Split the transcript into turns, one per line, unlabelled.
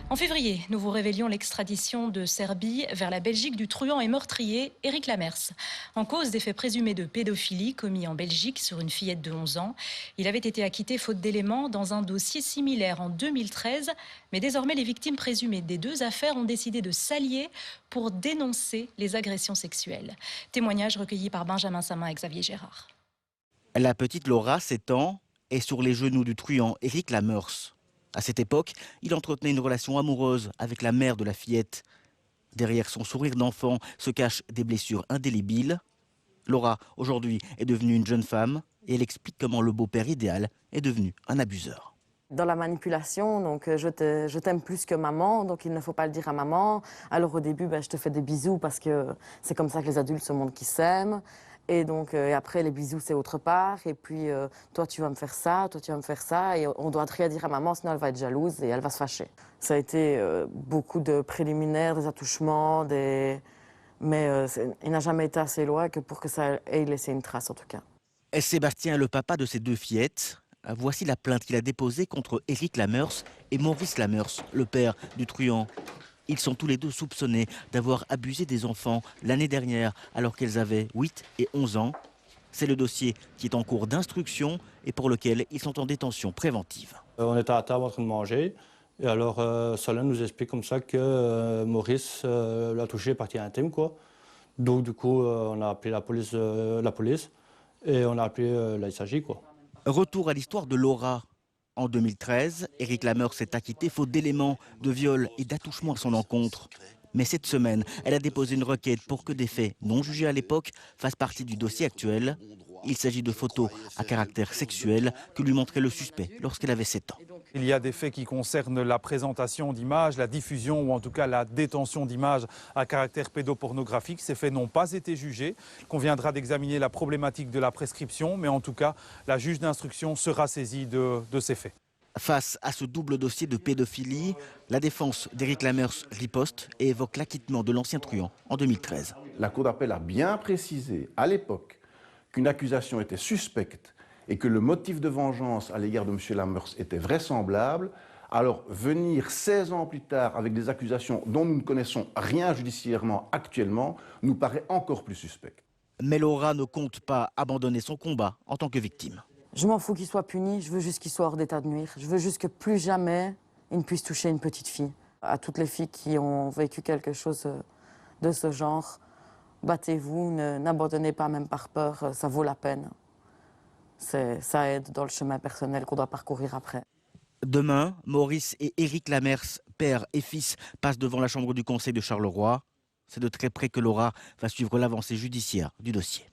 En février, nous vous révélions l'extradition de Serbie vers la Belgique du truand et meurtrier Éric Lamers. En cause des faits présumés de pédophilie commis en Belgique sur une fillette de 11 ans, il avait été acquitté faute d'éléments dans un dossier similaire en 2013. Mais désormais, les victimes présumées des deux affaires ont décidé de s'allier pour dénoncer les agressions sexuelles. Témoignage recueilli par Benjamin Samin et Xavier Gérard.
La petite Laura, 7 ans, est sur les genoux du truand Éric Lamers. À cette époque, il entretenait une relation amoureuse avec la mère de la fillette. Derrière son sourire d'enfant se cachent des blessures indélébiles. Laura, aujourd'hui, est devenue une jeune femme et elle explique comment le beau-père idéal est devenu un abuseur.
Dans la manipulation, donc je t'aime plus que maman, donc il ne faut pas le dire à maman. Alors au début, je te fais des bisous parce que c'est comme ça que les adultes se montrent qu'ils s'aiment. Et donc et après, les bisous, c'est autre part. Et puis, toi, tu vas me faire ça, toi, tu vas me faire ça. Et on doit rien dire à maman, sinon elle va être jalouse et elle va se fâcher. Ça a été beaucoup de préliminaires, des attouchements, mais il n'a jamais été assez loin que pour que ça ait laissé une trace, en tout cas.
Sébastien est le papa de ces deux fillettes. Voici la plainte qu'il a déposée contre Éric Lamers et Maurice Lamers, le père du truand. Ils sont tous les deux soupçonnés d'avoir abusé des enfants l'année dernière alors qu'elles avaient 8 et 11 ans. C'est le dossier qui est en cours d'instruction et pour lequel ils sont en détention préventive.
On était à table en train de manger et alors Solène nous explique comme ça que Maurice l'a touché partie intime, quoi. Donc du coup on a appelé la police et on a appelé la SAJ, quoi.
Retour à l'histoire de Laura. En 2013, Éric Lamers s'est acquitté faute d'éléments de viol et d'attouchement à son encontre. Mais cette semaine, elle a déposé une requête pour que des faits non jugés à l'époque fassent partie du dossier actuel. Il s'agit de photos à caractère sexuel que lui montrait le suspect lorsqu'elle avait 7 ans.
Il y a des faits qui concernent la présentation d'images, la diffusion ou en tout cas la détention d'images à caractère pédopornographique. Ces faits n'ont pas été jugés. Il conviendra d'examiner la problématique de la prescription, mais en tout cas, la juge d'instruction sera saisie de ces faits.
Face à ce double dossier de pédophilie, la défense d'Éric Lamers riposte et évoque l'acquittement de l'ancien truand en 2013.
La Cour d'appel a bien précisé à l'époque qu'une accusation était suspecte et que le motif de vengeance à l'égard de M. Lamers était vraisemblable. Alors venir 16 ans plus tard avec des accusations dont nous ne connaissons rien judiciairement actuellement nous paraît encore plus suspect.
Mais Laura ne compte pas abandonner son combat en tant que victime.
Je m'en fous qu'il soit puni, je veux juste qu'il soit hors d'état de nuire. Je veux juste que plus jamais il ne puisse toucher une petite fille. À toutes les filles qui ont vécu quelque chose de ce genre, battez-vous, n'abandonnez pas même par peur, ça vaut la peine. Ça aide dans le chemin personnel qu'on doit parcourir après.
Demain, Maurice et Éric Lamers, père et fils, passent devant la chambre du conseil de Charleroi. C'est de très près que Laura va suivre l'avancée judiciaire du dossier.